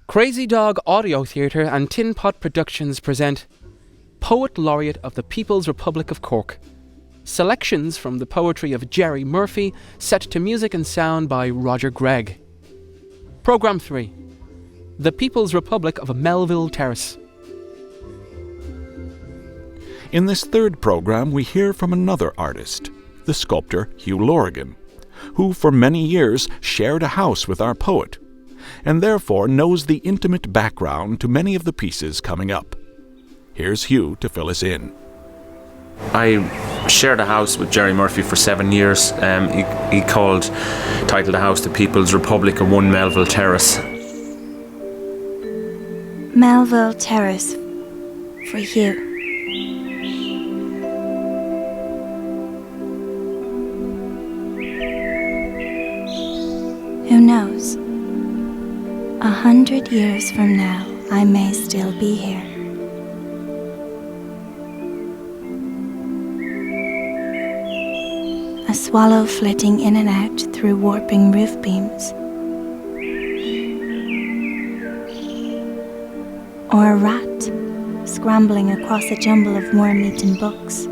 Crazy Dog Audio Theatre and Tin Pot Productions present Poet Laureate of the People's Republic of Cork. Selections from the poetry of Gerry Murphy, set to music and sound by Roger Gregg. Programme 3. The People's Republic of Melville, Terrace. In this third programme, we hear from another artist, the sculptor HUGH LORIGAN, who for many years shared a house with our poet, and therefore knows the intimate background to many of the pieces coming up. Here's Hugh to fill us in. I shared a house with Gerry Murphy for 7 years. He titled the house The People's Republic of 1 Melville Terrace. Melville Terrace for Hugh. Who knows? 100 years from now, I may still be here. A swallow flitting in and out through warping roof beams. Or a rat scrambling across a jumble of worm-eaten books.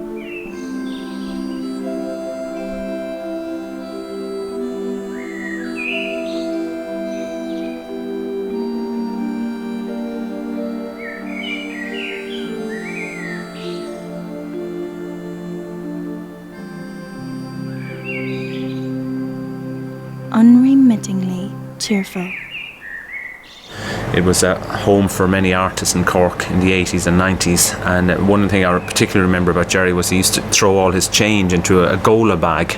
Unremittingly cheerful. It was a home for many artists in Cork in the 80s and 90s, and one thing I particularly remember about Gerry was he used to throw all his change into a gola bag,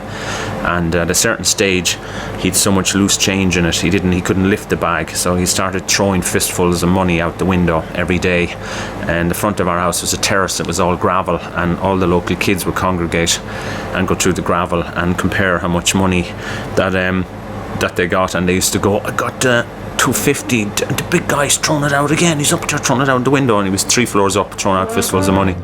and at a certain stage he'd so much loose change in it he couldn't lift the bag, so he started throwing fistfuls of money out the window every day. And the front of our house was a terrace that was all gravel, and all the local kids would congregate and go through the gravel and compare how much money that they got, and they used to go, I got $250, the big guy's throwing it out again, he's up there throwing it out the window, and he was 3 floors up throwing out fistfuls of money.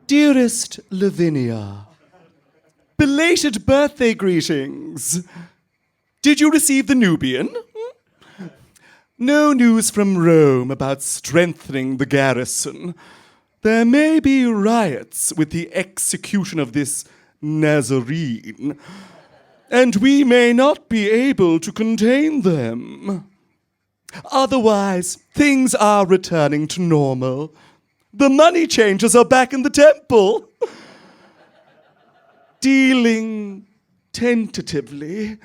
Dearest Lavinia, belated birthday greetings. Did you receive the Nubian? No news from Rome about strengthening the garrison. There may be riots with the execution of this Nazarene, and we may not be able to contain them. Otherwise, things are returning to normal. The money changers are back in the temple. Dealing tentatively,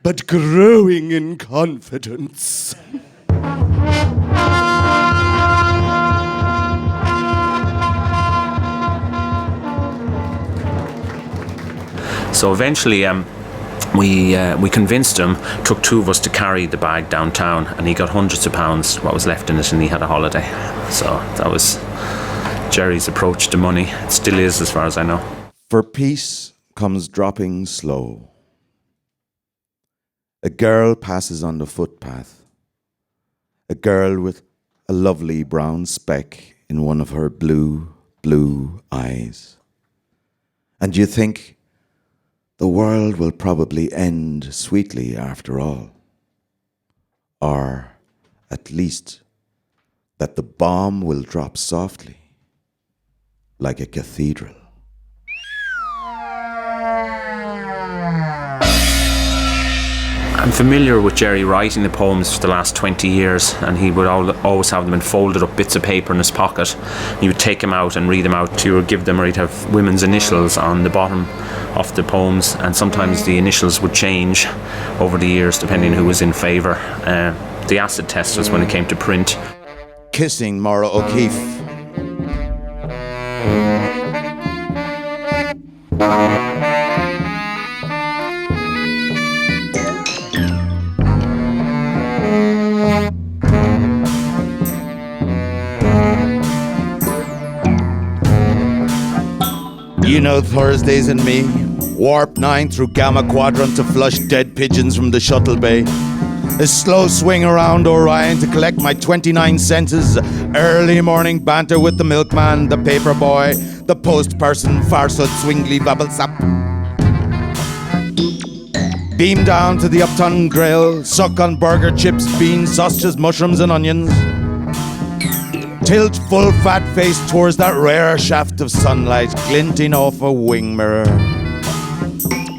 but growing in confidence. So eventually we convinced him, took 2 of us to carry the bag downtown, and he got hundreds of pounds, what was left in it, and he had a holiday. So that was Gerry's approach to money. It still is, as far as I know. For peace comes dropping slow. A girl passes on the footpath. A girl with a lovely brown speck in one of her blue, blue eyes. And you think the world will probably end sweetly after all. Or at least that the bomb will drop softly, like a cathedral. I'm familiar with Gerry writing the poems for the last 20 years, and he would always have them in folded up bits of paper in his pocket. He would take them out and read them out to you, or give them, or he'd have women's initials on the bottom of the poems, and sometimes the initials would change over the years depending who was in favour. The acid test was when it came to print. Kissing Maura O'Keeffe. You know Thursdays and me, warp 9 through Gamma Quadrant to flush dead pigeons from the shuttle bay. A slow swing around Orion to collect my 29 senses. Early morning banter with the milkman, the paper boy, the post person, farsud, swingly, babble sap. Beam down to the Upton Grill, suck on burger, chips, beans, sausages, mushrooms and onions. Tilt full fat face towards that rare shaft of sunlight glinting off a wing mirror.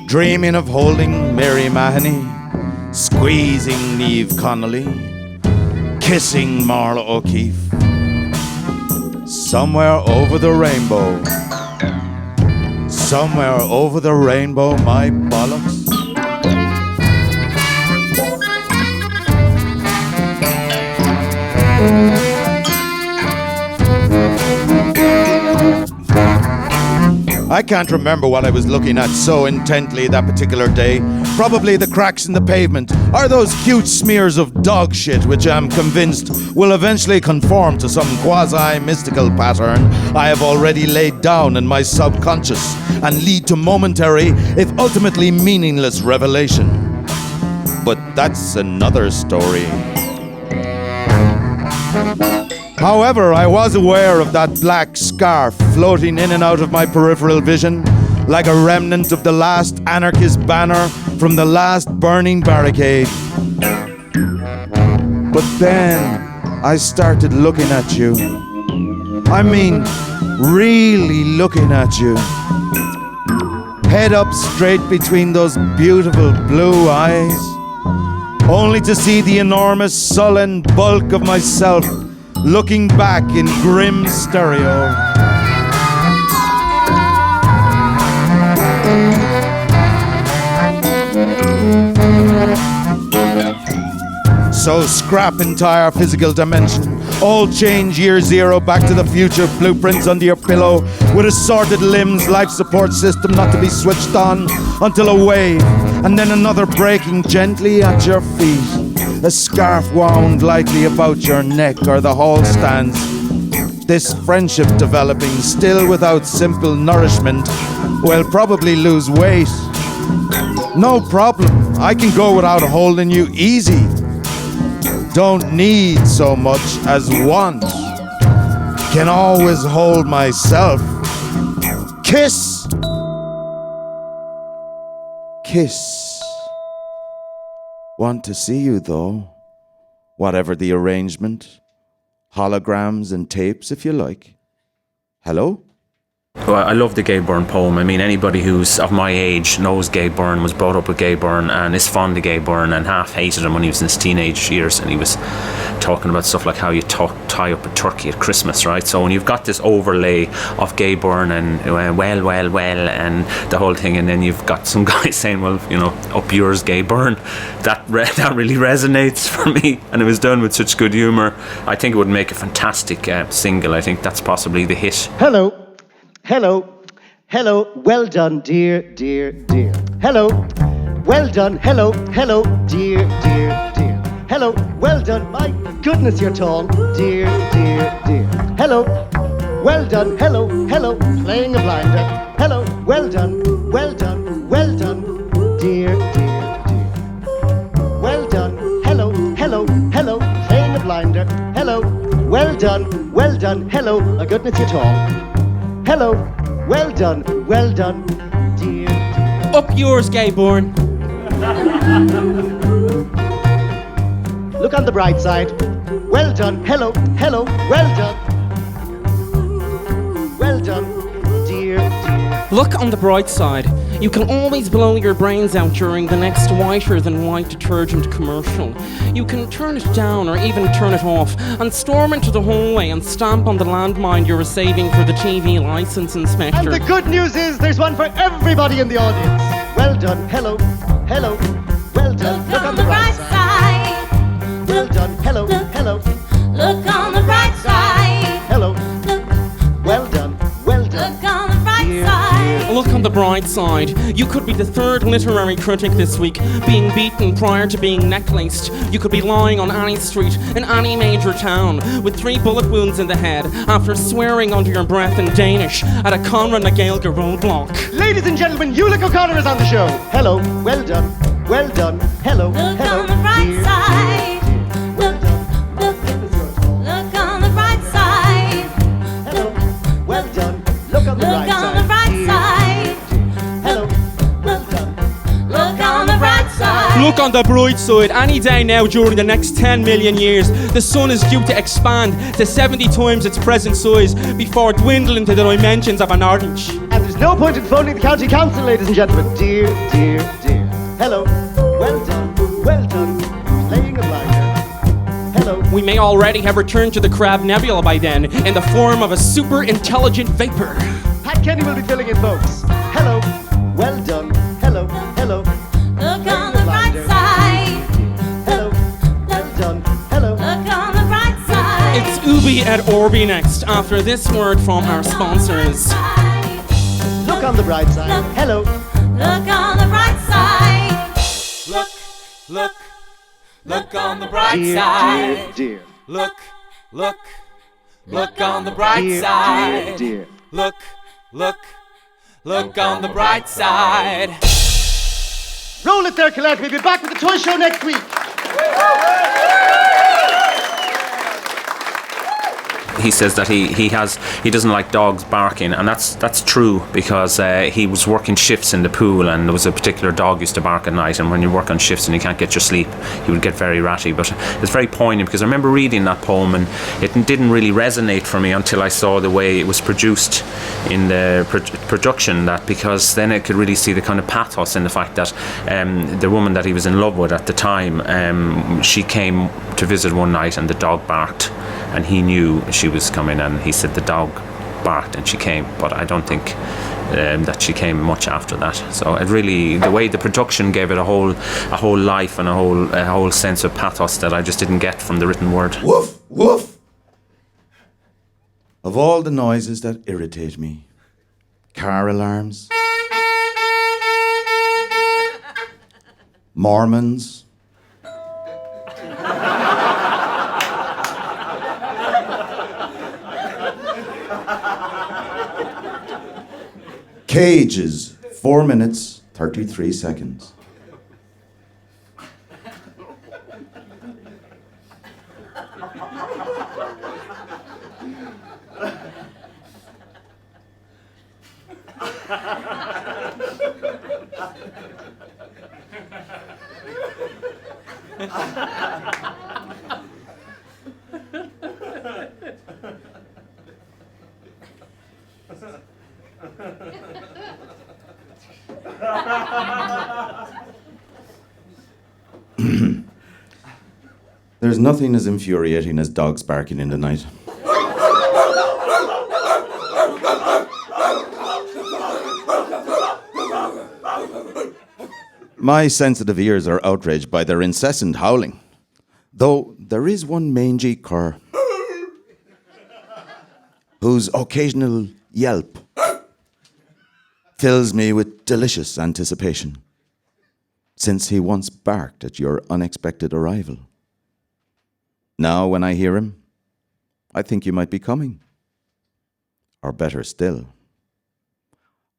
Dreaming of holding Mary Mahoney, squeezing Niamh Connolly, kissing Marla O'Keefe. Somewhere over the rainbow, somewhere over the rainbow, my bollocks. I can't remember what I was looking at so intently that particular day. Probably the cracks in the pavement, or those cute smears of dog shit which I'm convinced will eventually conform to some quasi-mystical pattern I have already laid down in my subconscious and lead to momentary, if ultimately meaningless, revelation. But that's another story. However, I was aware of that black scarf floating in and out of my peripheral vision, like a remnant of the last anarchist banner from the last burning barricade. But then I started looking at you. I mean, really looking at you. Head up straight between those beautiful blue eyes, only to see the enormous sullen bulk of myself looking back in grim stereo. So scrap entire physical dimension, all change year zero, back to the future, blueprints under your pillow, with assorted limbs, life support system not to be switched on, until a wave, and then another breaking gently at your feet. A scarf wound lightly about your neck, or the hall stands. This friendship developing, still without simple nourishment, will probably lose weight. No problem, I can go without holding you easy. Don't need so much as want. Can always hold myself. Kiss. Kiss. Want to see you though, whatever the arrangement. Holograms and tapes if you like. Hello? Well, I love the Gay Byrne poem. I mean, anybody who's of my age knows Gay Byrne, was brought up with Gay Byrne and is fond of Gay Byrne, and half hated him when he was in his teenage years, and he was talking about stuff like how you tie up a turkey at Christmas, right? So when you've got this overlay of Gay Byrne and well and the whole thing, and then you've got some guy saying, well, you know, up yours, Gay Byrne, that really resonates for me, and it was done with such good humour. I think it would make a fantastic single. I think that's possibly the hit. Hello. Hello, hello, well done, dear, dear, dear. Hello, well done, hello, hello, dear, dear, dear. Hello, well done, my goodness, you're tall, dear, dear, dear. Hello, well done, hello, hello, playing a blinder. Hello, well done, well done, well done, dear, dear, dear. Well done, hello, hello, hello, playing a blinder. Hello, well done, hello, my goodness, you're tall. Hello, well done, dear, dear. Up yours, Gay Byrne. Look on the bright side. Well done, hello, hello, well done. Well done, dear, dear. Look on the bright side. You can always blow your brains out during the next whiter than white detergent commercial. You can turn it down or even turn it off and storm into the hallway and stamp on the landmine you were saving for the TV license inspector. And the good news is there's one for everybody in the audience. Well done, hello, hello, well done. Look on the bright side. Well done, hello, hello. Look on the bright side. Hello, well done, well done. Look on the bright Dear, side. Look on the bright side. You could be the third literary critic this week, being beaten prior to being necklaced. You could be lying on any street in any major town with 3 bullet wounds in the head after swearing under your breath in Danish at a Conrad na Gaeilge roadblock. Ladies and gentlemen, Ulick O'Connor is on the show. Hello, well done, hello, Look hello, on the bright dear. side. on the bright side, any day now during the next 10 million years, the sun is due to expand to 70 times its present size before dwindling to the dimensions of an orange. And there's no point in phoning the county council, ladies and gentlemen. Dear, dear, dear. Hello. Well done. Well done. Laying a blinder. Hello. We may already have returned to the Crab Nebula by then, in the form of a super intelligent vapor. Pat Kenny will be filling in, folks. Hello. Well done. Hello. Hello. Look on the bright side. Hello. Well done. Hello. Look on the bright side. It's Ubi et Orbi next, after this word from our sponsors. Look on the bright side. Hello. Look on the bright side. Look on the bright Dear, side. dear, dear. Look on the bright Dear, side. dear, dear. Look on the bright side. Roll it there, Colette. We'll be back with the toy show next week. He says that he doesn't like dogs barking, and that's true, because he was working shifts in the pool, and there was a particular dog used to bark at night, and when you work on shifts and you can't get your sleep, he would get very ratty. But it's very poignant, because I remember reading that poem and it didn't really resonate for me until I saw the way it was produced in the production, that because then I could really see the kind of pathos in the fact that the woman that he was in love with at the time, she came to visit one night and the dog barked, and he knew she was coming, and he said the dog barked and she came, but I don't think that she came much after that. So it really, the way the production gave it a whole life and a whole sense of pathos that I just didn't get from the written word. Woof, woof. Of all the noises that irritate me, car alarms, Mormons, cages, 4 minutes, 33 seconds. There's nothing as infuriating as dogs barking in the night. My sensitive ears are outraged by their incessant howling, though there is one mangy cur whose occasional yelp fills me with delicious anticipation, since he once barked at your unexpected arrival. Now, when I hear him, I think you might be coming. Or better still,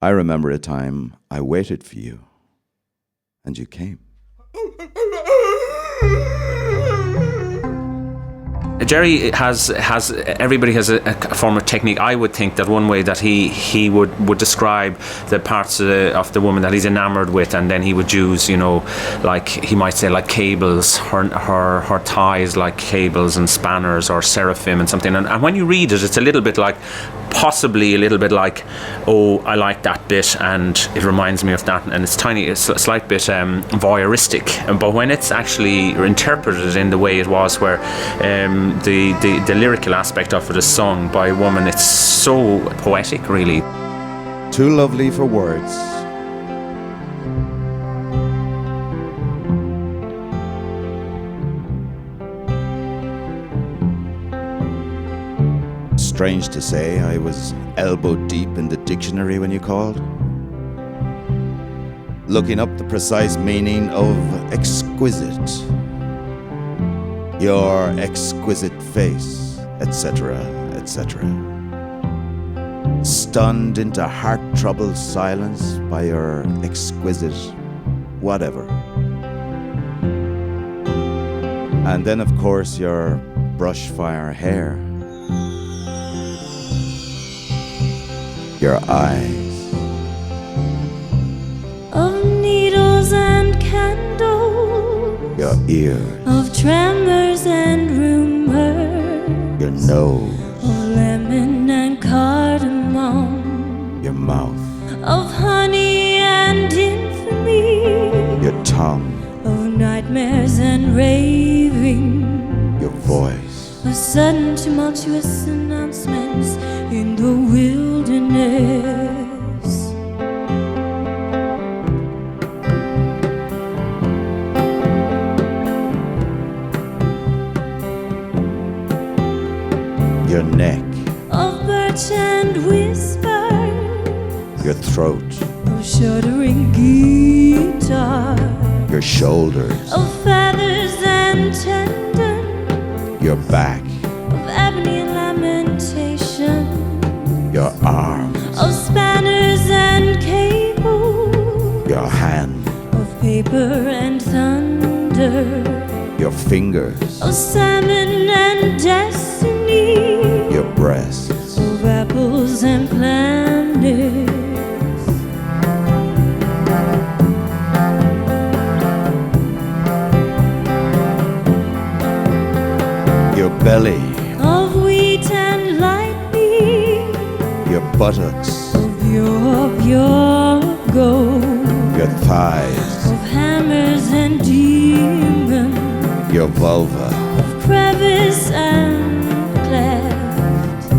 I remember a time I waited for you, and you came. Gerry has everybody has a form of technique. I would think that one way that he would describe the parts of the woman that he's enamored with, and then he would use, like he might say, like cables, her thighs like cables and spanners, or seraphim and something. And when you read it, it's a little bit like, possibly a little bit like, oh, I like that bit and it reminds me of that, and it's tiny, it's a slight bit voyeuristic. But when it's actually interpreted in the way it was, where the lyrical aspect of it is sung by a woman, it's so poetic, really. Too lovely for words. Strange to say, I was elbow deep in the dictionary when you called, looking up the precise meaning of exquisite, your exquisite face, etc., etc. Stunned into heart-troubled silence by your exquisite whatever. And then, of course, your brush-fire hair, your eyes. Of needles and candles, Your ear, of tremors and rumors, your nose, of lemon and cardamom, your mouth, of honey and infamy, your tongue, of nightmares and raving, your voice, of sudden tumultuous announcements in the wilderness. your neck, Of birch and whisper, your throat, of shuddering guitar, your shoulders, of feathers and tendon, your back, of ebony and lamentation, your arms, of spanners and cable, your hand, of paper and thunder, your fingers, of salmon and destiny, your breasts, of apples and planets. your belly, Of wheat and lightning, your buttocks, of your pure gold, your thighs, of hammers and demons, your vulva, of crevice and cleft,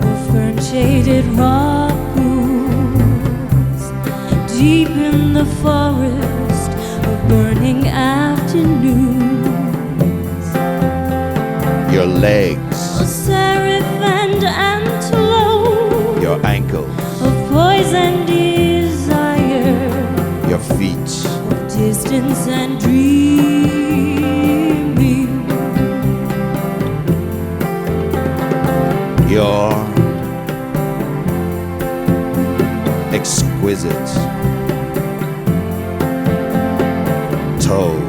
of fern-shaded rock pools, deep in the forest of burning afternoons, your legs, of seraph and antelope, your ankles, of poison desire, your feet, of distance and dreaming, your exquisite toes.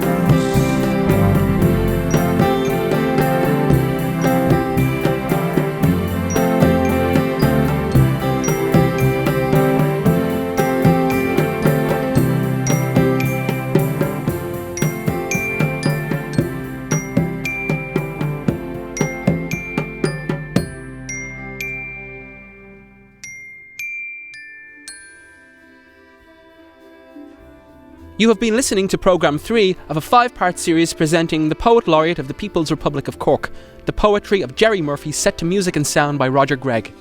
You have been listening to Programme 3 of a 5-part series presenting the Poet Laureate of the People's Republic of Cork, the poetry of Gerry Murphy set to music and sound by Roger Gregg.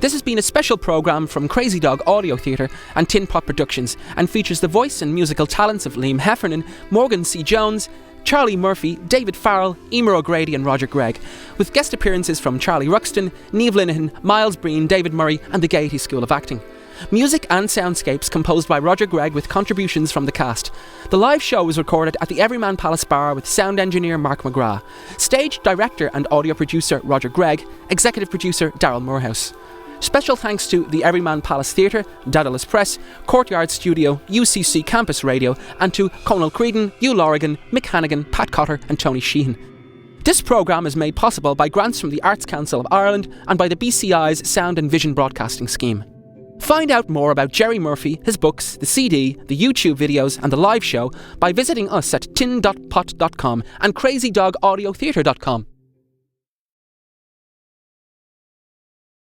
This has been a special programme from Crazy Dog Audio Theatre and Tin Pot Productions and features the voice and musical talents of Liam Heffernan, Morgan C. Jones, Charlie Murphy, David Farrell, Emer O'Grady and Roger Gregg, with guest appearances from Charlie Ruxton, Niamh Linehan, Miles Breen, David Murray and the Gaiety School of Acting. Music and soundscapes composed by Roger Gregg with contributions from the cast. The live show was recorded at the Everyman Palace Bar with sound engineer Mark McGrath, stage director and audio producer Roger Gregg, executive producer Daryl Moorhouse. Special thanks to the Everyman Palace Theatre, Daedalus Press, Courtyard Studio, UCC Campus Radio and to Conal Creedon, HUGH LORIGAN, Mick Hannigan, Pat Cotter and Tony Sheehan. This programme is made possible by grants from the Arts Council of Ireland and by the BCI's Sound and Vision Broadcasting Scheme. Find out more about Gerry Murphy, his books, the CD, the YouTube videos and the live show by visiting us at tin.pot.com and crazydogaudiotheatre.com.